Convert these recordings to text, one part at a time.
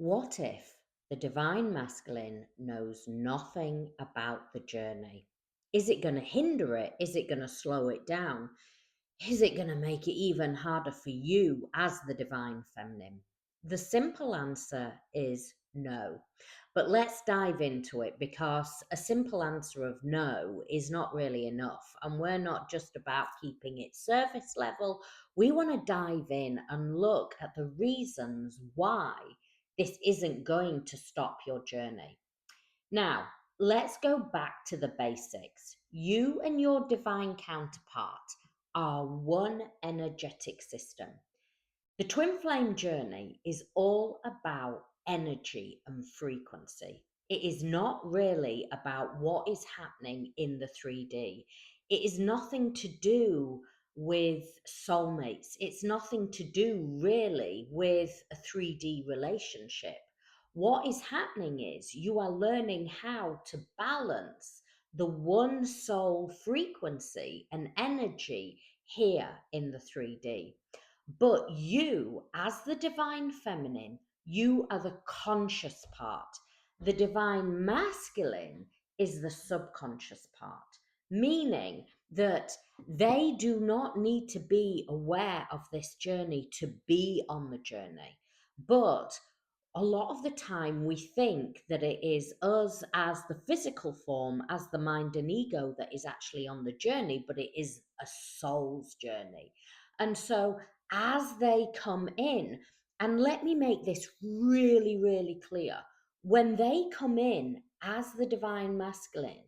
What if the divine masculine knows nothing about the journey? Is it going to hinder it? Is it going to slow it down? Is it going to make it even harder for you as the divine feminine? The simple answer is no. But let's dive into it because a simple answer of no is not really enough. And we're not just about keeping it surface level. We want to dive in and look at the reasons why this isn't going to stop your journey. Now, let's go back to the basics. You and your divine counterpart are one energetic system. The twin flame journey is all about energy and frequency. It is not really about what is happening in the 3D. It is nothing to do with soulmates. It's nothing to do really with a 3D relationship. What is happening is you are learning how to balance the one soul frequency and energy here in the 3D. But you, as the divine feminine, you are the conscious part. The divine masculine is the subconscious part, meaning that they do not need to be aware of this journey to be on the journey. But a lot of the time, we think that it is us as the physical form, as the mind and ego, that is actually on the journey, but it is a soul's journey. And so, as they come in, and let me make this really, really clear, when they come in as the divine masculine,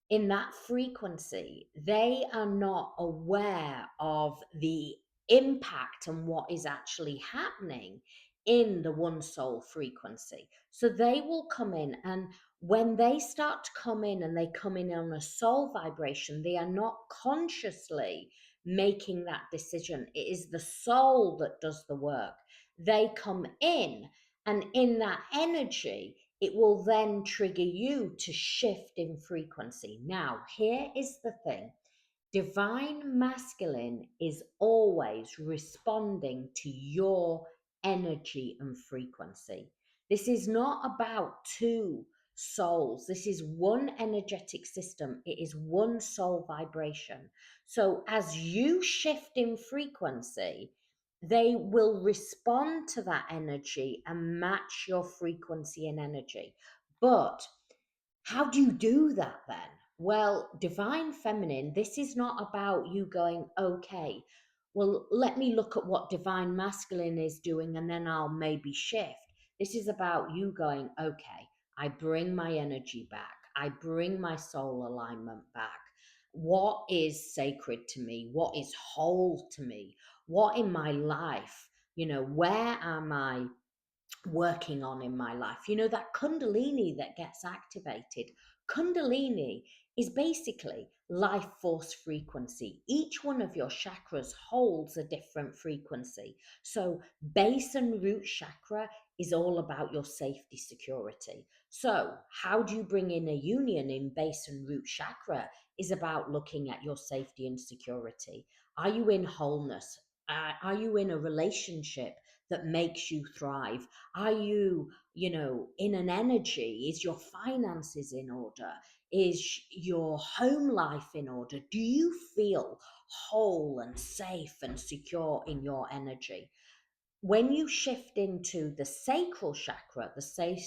in that frequency, they are not aware of the impact and what is actually happening in the one soul frequency. So they will come in, and when they start to come in and they come in on a soul vibration, they are not consciously making that decision. It is the soul that does the work. They come in, and in that energy, it will then trigger you to shift in frequency. Now, here is the thing: divine masculine is always responding to your energy and frequency. This is not about two souls. This is one energetic system. It is one soul vibration. So as you shift in frequency, they will respond to that energy and match your frequency and energy. But how do you do that then? Well, divine feminine, this is not about you going, okay, well, let me look at what divine masculine is doing and then I'll maybe shift. This is about you going, okay, I bring my energy back. I bring my soul alignment back. What is sacred to me? What is whole to me? What in my life, where am I working on in my life? That Kundalini that gets activated. Kundalini is basically life force frequency. Each one of your chakras holds a different frequency. So, base and root chakra is all about your safety, security. So, how do you bring in a union in base and root chakra? Is about looking at your safety and security. Are you in wholeness? Are you in a relationship that makes you thrive? Are you, in an energy? Is your finances in order? Is your home life in order? Do you feel whole and safe and secure in your energy? When you shift into the sacral chakra, the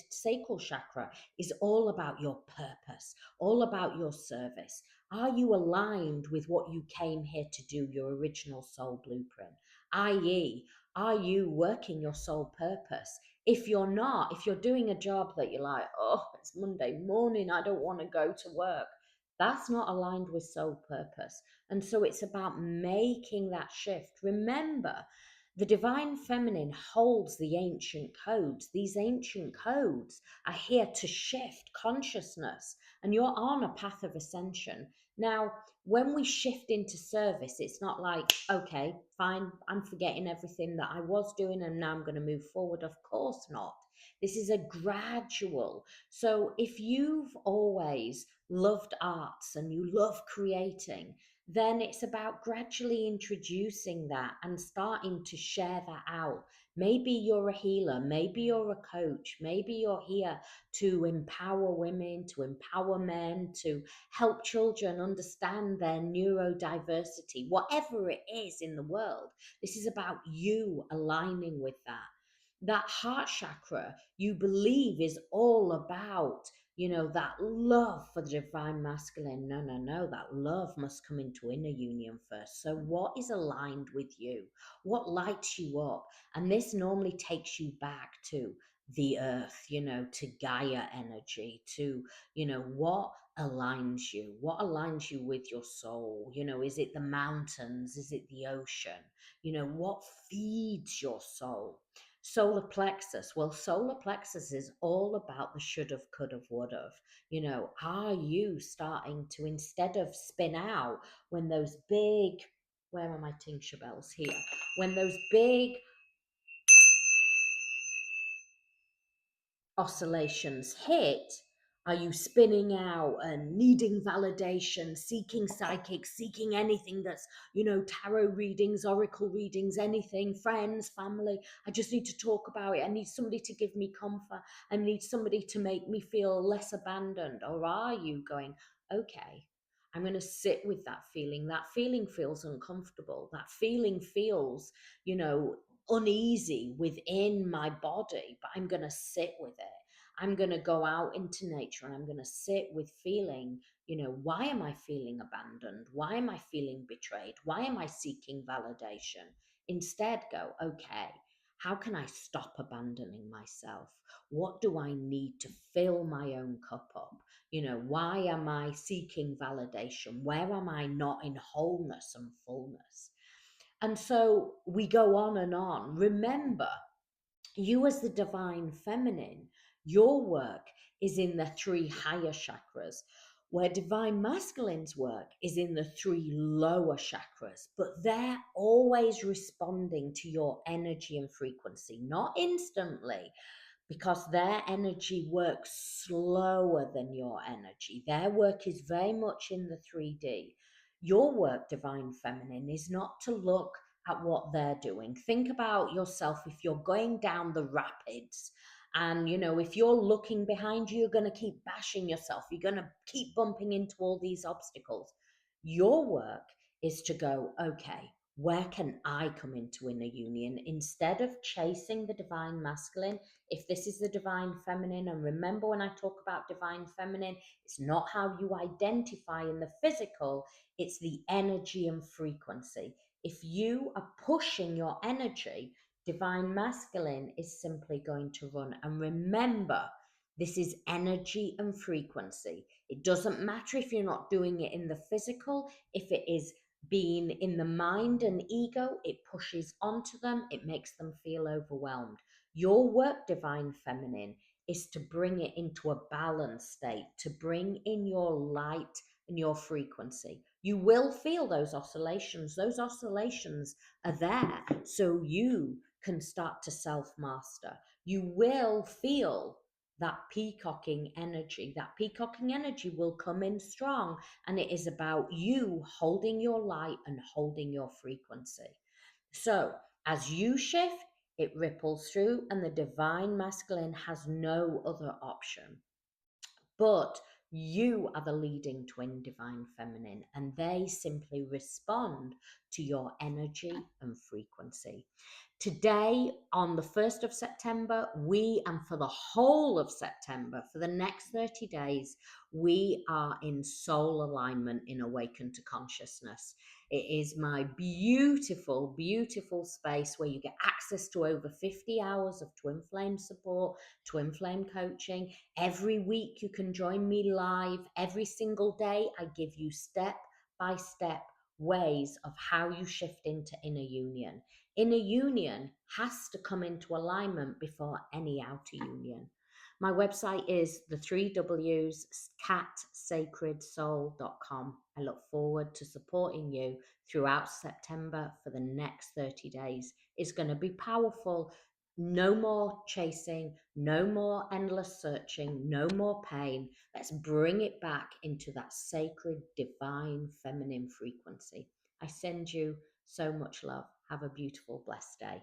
sacral chakra is all about your purpose, all about your service. Are you aligned with what you came here to do, your original soul blueprint? I.e., are you working your soul purpose? If you're not, if you're doing a job that you're like, oh, it's Monday morning, I don't want to go to work, that's not aligned with soul purpose. And so it's about making that shift. Remember, the divine feminine holds the ancient codes. These ancient codes are here to shift consciousness, and you're on a path of ascension. Now, when we shift into service, it's not like, okay, fine, I'm forgetting everything that I was doing and now I'm going to move forward. Of course not. This is a gradual. So if you've always loved arts and you love creating, then it's about gradually introducing that and starting to share that out. Maybe you're a healer, maybe you're a coach, maybe you're here to empower women, to empower men, to help children understand their neurodiversity, whatever it is in the world. This is about you aligning with that. That heart chakra, you believe, is all about, that love for the divine masculine. No, no, no. That love must come into inner union first. So, what is aligned with you? What lights you up? And this normally takes you back to the earth, to Gaia energy, to, what aligns you? What aligns you with your soul? Is it the mountains? Is it the ocean? What feeds your soul? Solar plexus. Well, solar plexus is all about the should have, could have, would have. Are you starting to, instead of spin out when those big, where are my tincture bells here? When those big oscillations hit, are you spinning out and needing validation, seeking psychics, seeking anything that's, tarot readings, oracle readings, anything, friends, family? I just need to talk about it. I need somebody to give me comfort. I need somebody to make me feel less abandoned. Or are you going, okay, I'm going to sit with that feeling. That feeling feels uncomfortable. That feeling feels, you know, uneasy within my body, but I'm going to sit with it. I'm going to go out into nature and I'm going to sit with feeling, why am I feeling abandoned? Why am I feeling betrayed? Why am I seeking validation? Instead, go, okay, how can I stop abandoning myself? What do I need to fill my own cup up? Why am I seeking validation? Where am I not in wholeness and fullness? And so we go on and on. Remember, you as the divine feminine, your work is in the three higher chakras, where divine masculine's work is in the three lower chakras. But they're always responding to your energy and frequency, not instantly, because their energy works slower than your energy. Their work is very much in the 3D. Your work, divine feminine, is not to look at what they're doing. Think about yourself if you're going down the rapids and, if you're looking behind you, you're going to keep bashing yourself. You're going to keep bumping into all these obstacles. Your work is to go, okay, where can I come into inner union? Instead of chasing the divine masculine, if this is the divine feminine, and remember when I talk about divine feminine, it's not how you identify in the physical, it's the energy and frequency. If you are pushing your energy, divine masculine is simply going to run. And remember, this is energy and frequency. It doesn't matter if you're not doing it in the physical, if it is being in the mind and ego, it pushes onto them, it makes them feel overwhelmed. Your work, divine feminine, is to bring it into a balanced state, to bring in your light and your frequency. You will feel those oscillations. Those oscillations are there so you can start to self master. You will feel that peacocking energy. That peacocking energy will come in strong, and it is about you holding your light and holding your frequency. So, as you shift, it ripples through, and the divine masculine has no other option. But you are the leading twin divine feminine, and they simply respond to your energy and frequency. Today, on the 1st of September, and for the whole of September, for the next 30 days, we are in soul alignment in Awaken to Consciousness. It is my beautiful, beautiful space where you get access to over 50 hours of twin flame support, twin flame coaching. Every week you can join me live. Every single day, I give you step by step ways of how you shift into inner union. Inner union has to come into alignment before any outer union. My website is the three W's catsacredsoul.com. I look forward to supporting you throughout September for the next 30 days. It's going to be powerful. No more chasing, no more endless searching, no more pain. Let's bring it back into that sacred, divine, feminine frequency. I send you so much love. Have a beautiful, blessed day.